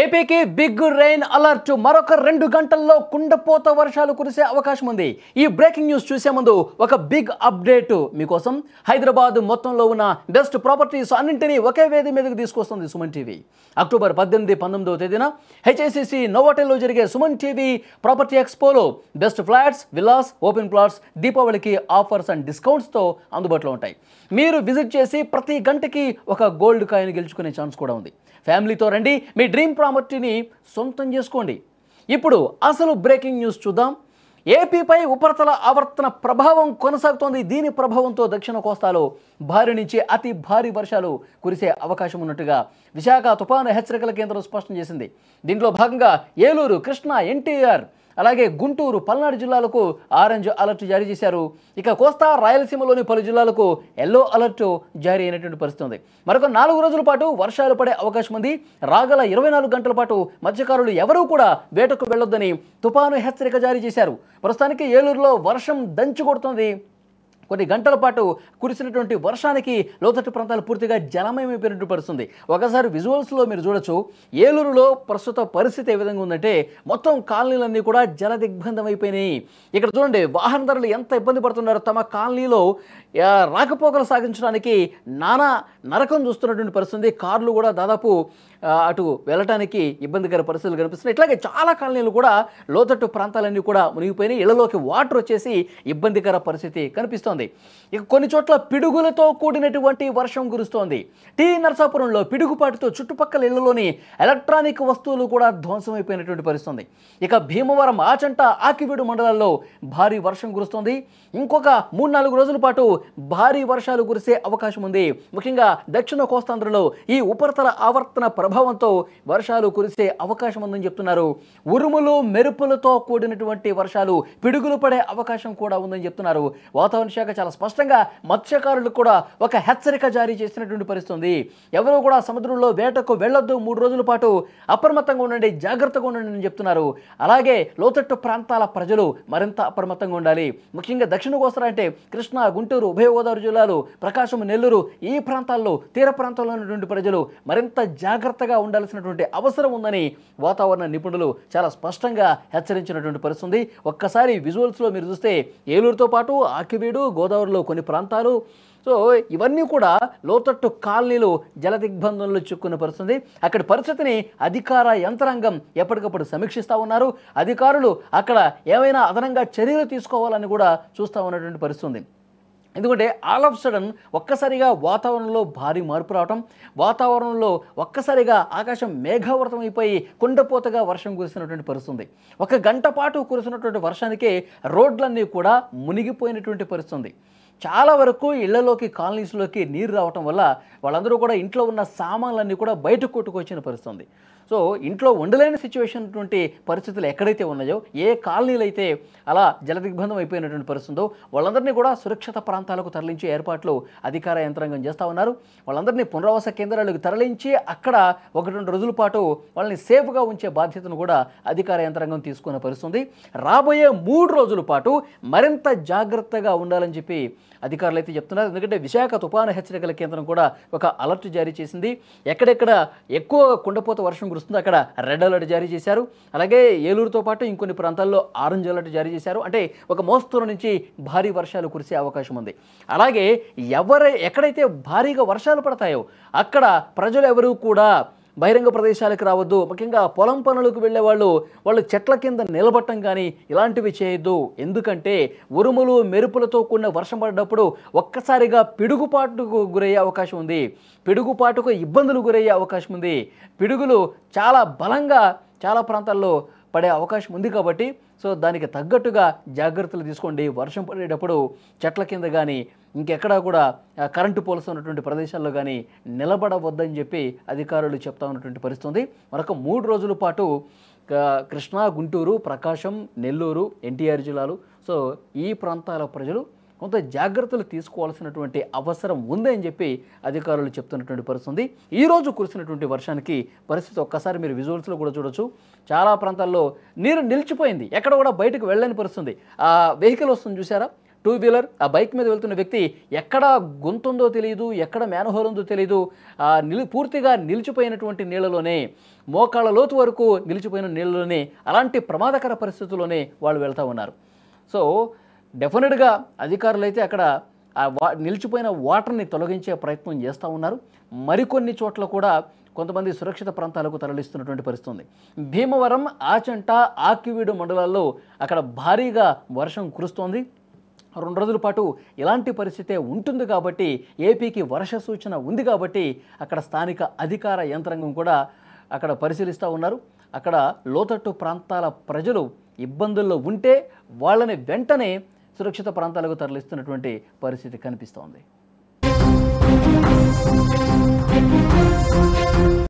ఏపీకి big rain alert మరొక 2 గంటల్లో కుండపోత వర్షాలు కురిసే అవకాశం ఉంది. ఈ బ్రేకింగ్ న్యూస్ చూసే ముందు ఒక బిగ్ అప్డేట్ మీకోసం. హైదరాబాద్ మొత్తంలో ఉన్న బెస్ట్ ప్రాపర్టీస్ అన్నింటినీ ఒకే వేది మీదకి తీసుకొస్తుంది సుమన్ టీవీ. అక్టోబర్ 18, 19వ తేదీన హెచ్ఐసిసి నోవాటెల్లో జరిగే సుమన్ టీవీ ప్రాపర్టీ ఎక్స్పోలో best flats, villas, open plots దీపావళికి ఆఫర్స్ అండ్ డిస్కౌంట్స్తో అందుబాటులో ఉంటాయి. మీరు విజిట్ చేసి ప్రతి గంటకి ఒక గోల్డ్ కాయిన్ గెలుచుకునే ఛాన్స్ కూడా ఉంది. ఫ్యామిలీతో రండి, మీ డ్రీమ్ ప్రాపర్టీని సొంతం చేసుకోండి. ఇప్పుడు అసలు బ్రేకింగ్ న్యూస్ చూద్దాం. ఏపీపై ఉపరితల ఆవర్తన ప్రభావం కొనసాగుతోంది. దీని ప్రభావంతో దక్షిణ కోస్తాలో భారీ నుంచి అతి భారీ వర్షాలు కురిసే అవకాశం ఉన్నట్టుగా విశాఖ తుఫాను హెచ్చరికల కేంద్రం స్పష్టం చేసింది. దీంట్లో భాగంగా ఏలూరు, కృష్ణా, ఎన్టీఆర్ అలాగే గుంటూరు, పల్నాడు జిల్లాలకు ఆరెంజ్ అలర్ట్ జారీ చేశారు. ఇక కోస్తా, రాయలసీమలోని పలు జిల్లాలకు ఎల్లో అలర్ట్ జారీ అయినటువంటి పరిస్థితి ఉంది. మరొక 4 రోజుల పాటు వర్షాలు పడే అవకాశం ఉంది. రాగల 24 గంటల పాటు మత్స్యకారులు ఎవరూ కూడా వేటకు వెళ్లొద్దని తుఫాను హెచ్చరిక జారీ చేశారు. ప్రస్తుతానికి ఏలూరులో వర్షం దంచుకొడుతోంది. కొన్ని గంటల పాటు కురిసినటువంటి వర్షానికి లోతట్టు ప్రాంతాలు పూర్తిగా జలమయమైపోయినట్టు పడుతుంది. ఒకసారి విజువల్స్లో మీరు చూడొచ్చు. ఏలూరులో ప్రస్తుత పరిస్థితి ఏ విధంగా ఉందంటే మొత్తం కాలనీలన్నీ కూడా జల దిగ్బంధం అయిపోయినాయి. ఇక్కడ చూడండి, వాహనదారులు ఎంత ఇబ్బంది పడుతున్నారో. తమ కాలనీలో రాకపోకలు సాగించడానికి నానా నరకం చూస్తున్నటువంటి పరిస్థితి. కార్లు కూడా దాదాపు అటు వెళ్ళటానికి ఇబ్బందికర పరిస్థితులు కనిపిస్తున్నాయి. ఇట్లాగే చాలా కాలనీలు కూడా లోతట్టు ప్రాంతాలన్నీ కూడా మునిగిపోయినాయి. ఇళ్లలోకి వాటర్ వచ్చేసి ఇబ్బందికర పరిస్థితి కనిపిస్తోంది. ఇక కొన్ని చోట్ల పిడుగులతో కూడినటువంటి వర్షం కురుస్తోంది. టీ నరసాపురంలో పిడుగుపాటుతో చుట్టుపక్కల ఇళ్లలోని ఎలక్ట్రానిక్ వస్తువులు కూడా ధ్వంసమైపోయినటువంటి పరిస్థితి. ఇక భీమవరం, ఆచంట, ఆకివీడు మండలాల్లో భారీ వర్షం కురుస్తోంది. ఇంకొక 3-4 రోజుల పాటు భారీ వర్షాలు కురిసే అవకాశం ఉంది. ముఖ్యంగా దక్షిణ కోస్తాంధ్రలో ఈ ఉపరితల ఆవర్తన ప్రభావంతో వర్షాలు కురిసే అవకాశం ఉందని చెప్తున్నారు. ఉరుములు, మెరుపులతో కూడినటువంటి వర్షాలు, పిడుగులు పడే అవకాశం కూడా ఉందని చెప్తున్నారు. వాతావరణ శాఖ చాలా స్పష్టంగా మత్స్యకారులకు కూడా ఒక హెచ్చరిక జారీ చేసినటువంటి పరిస్థితి. ఎవరు కూడా సముద్రంలో వేటకు వెళ్లొద్దు, 3 రోజుల పాటు అప్రమత్తంగా ఉండండి, జాగ్రత్తగా ఉండండి అని చెప్తున్నారు. అలాగే లోతట్టు ప్రాంతాల ప్రజలు మరింత అప్రమత్తంగా ఉండాలి. ముఖ్యంగా దక్షిణ కోస్తా అంటే కృష్ణా, గుంటూరు, ఉభయ గోదావరి జిల్లాలు, ప్రకాశం, నెల్లూరు ఈ ప్రాంతాల్లో, తీర ప్రాంతాల్లో ఉన్నటువంటి ప్రజలు మరింత జాగ్రత్తగా ఉండాల్సినటువంటి అవసరం ఉందని వాతావరణ నిపుణులు చాలా స్పష్టంగా హెచ్చరించినటువంటి పరిస్థితి. ఒక్కసారి విజువల్స్లో మీరు చూస్తే ఏలూరుతో పాటు ఆకివీడు, గోదావరిలో కొన్ని ప్రాంతాలు, సో ఇవన్నీ కూడా లోతట్టు కాలనీలు జల దిగ్బంధంలో చిక్కున్న పరిస్థితి. అక్కడి పరిస్థితిని అధికార యంత్రాంగం ఎప్పటికప్పుడు సమీక్షిస్తూ ఉన్నారు. అధికారులు అక్కడ ఏమైనా అదనంగా చర్యలు తీసుకోవాలని కూడా చూస్తూ ఉన్నటువంటి పరిస్థితి. ఎందుకంటే ఆల్ ఆఫ్ సడన్ ఒక్కసారిగా వాతావరణంలో భారీ మార్పు రావటం, వాతావరణంలో ఒక్కసారిగా ఆకాశం మేఘావృతం అయిపోయి కుండపోతగా వర్షం కురిసినటువంటి పరిస్థితి. 1 గంట పాటు కురిసినటువంటి వర్షానికే రోడ్లన్నీ కూడా మునిగిపోయినటువంటి పరిస్థితి. చాలా వరకు ఇళ్లలోకి, కాలనీస్లోకి నీరు రావటం వల్ల వాళ్ళందరూ కూడా ఇంట్లో ఉన్న సామాన్లన్నీ కూడా బయటకు కొట్టుకొచ్చిన పరిస్థితి. సో ఇంట్లో ఉండలేని సిచ్యువేషన్ ఉన్నటువంటి పరిస్థితులు ఎక్కడైతే ఉన్నాయో, ఏ కాలనీలు అయితే అలా జలదిగ్బంధం అయిపోయినటువంటి పరిస్థితుందో వాళ్ళందరినీ కూడా సురక్షిత ప్రాంతాలకు తరలించే ఏర్పాట్లు అధికార యంత్రాంగం చేస్తూ ఉన్నారు. వాళ్ళందరినీ పునరావాస కేంద్రాలకు తరలించి అక్కడ 1-2 రోజుల పాటు వాళ్ళని సేఫ్గా ఉంచే బాధ్యతను కూడా అధికార యంత్రాంగం తీసుకున్న పరిస్థితుంది. రాబోయే 3 రోజుల పాటు మరింత జాగ్రత్తగా ఉండాలని చెప్పి అధికారులు అయితే చెప్తున్నారు. ఎందుకంటే విశాఖ తుఫాను హెచ్చరికల కేంద్రం కూడా ఒక అలర్ట్ జారీ చేసింది. ఎక్కడెక్కడ ఎక్కువ కుండపోత వర్షం కురుస్తుందో అక్కడ రెడ్ అలర్ట్ జారీ చేశారు. అలాగే ఏలూరుతో పాటు ఇంకొన్ని ప్రాంతాల్లో ఆరెంజ్ అలర్ట్ జారీ చేశారు. అంటే ఒక మోస్తరు నుంచి భారీ వర్షాలు కురిసే అవకాశం ఉంది. అలాగే ఎక్కడైతే భారీగా వర్షాలు పడతాయో అక్కడ ప్రజలు ఎవరూ కూడా బహిరంగ ప్రదేశాలకు రావద్దు. ముఖ్యంగా పొలం పనులకు వెళ్ళే వాళ్ళు చెట్ల కింద నిలబట్టం కానీ ఇలాంటివి చేయొద్దు. ఎందుకంటే ఉరుములు, మెరుపులతో కూడిన వర్షం పడ్డప్పుడు ఒక్కసారిగా పిడుగుపాటుకు గురయ్యే అవకాశం ఉంది. పిడుగుపాటుకు ఇబ్బందులు గురయ్యే అవకాశం ఉంది. పిడుగులు చాలా బలంగా చాలా ప్రాంతాల్లో పడే అవకాశం ఉంది. కాబట్టి సో దానికి తగ్గట్టుగా జాగ్రత్తలు తీసుకోండి. వర్షం పడేటప్పుడు చెట్ల కింద కానీ ఇంకెక్కడా కూడా కరెంటు పోల్స్ ఉన్నటువంటి ప్రదేశాల్లో కానీ నిలబడవద్దని చెప్పి అధికారులు చెప్తా ఉన్నటువంటి పరిస్థితి. మరొక 3 రోజుల పాటు కృష్ణా, గుంటూరు, ప్రకాశం, నెల్లూరు, ఎన్టీఆర్ జిల్లాలు, సో ఈ ప్రాంతాల ప్రజలు కొంత జాగ్రత్తలు తీసుకోవాల్సినటువంటి అవసరం ఉందని చెప్పి అధికారులు చెప్తున్నటువంటి పరిస్థితి. ఈరోజు కురిసినటువంటి వర్షానికి పరిస్థితి ఒక్కసారి మీరు విజువల్స్లో కూడా చూడొచ్చు. చాలా ప్రాంతాల్లో నీరు నిలిచిపోయింది. ఎక్కడ కూడా బయటకు వెళ్ళని పరిస్థితి. ఆ వెహికల్ వస్తుంది చూసారా, టూ వీలర్ ఆ బైక్ మీద వెళ్తున్న వ్యక్తి ఎక్కడ గుంతుందో తెలియదు, ఎక్కడ మ్యాన్హోల్ ఉందో తెలియదు, పూర్తిగా నిలిచిపోయినటువంటి నీళ్ళలోనే, మోకాళ్ళ లోతు వరకు నిలిచిపోయిన నీళ్ళలోనే, అలాంటి ప్రమాదకర పరిస్థితుల్లోనే వాళ్ళు వెళ్తూ ఉన్నారు. సో డెఫినెట్గా అధికారులు అయితే అక్కడ నిలిచిపోయిన వాటర్ని తొలగించే ప్రయత్నం చేస్తూ ఉన్నారు. మరికొన్ని చోట్ల కూడా కొంతమంది సురక్షిత ప్రాంతాలకు తరలిస్తున్నటువంటి పరిస్థితి ఉంది. భీమవరం, ఆచంట, ఆకివీడు మండలాల్లో అక్కడ భారీగా వర్షం కురుస్తోంది. 2 రోజుల పాటు ఇలాంటి పరిస్థితే ఉంటుంది కాబట్టి, ఏపీకి వర్ష సూచన ఉంది కాబట్టి అక్కడ స్థానిక అధికార యంత్రాంగం కూడా అక్కడ పరిశీలిస్తూ ఉన్నారు. అక్కడ లోతట్టు ప్రాంతాల ప్రజలు ఇబ్బందుల్లో ఉంటే వాళ్ళని వెంటనే సురక్షిత ప్రాంతాలకు తరలిస్తున్నటువంటి పరిస్థితి కనిపిస్తోంది.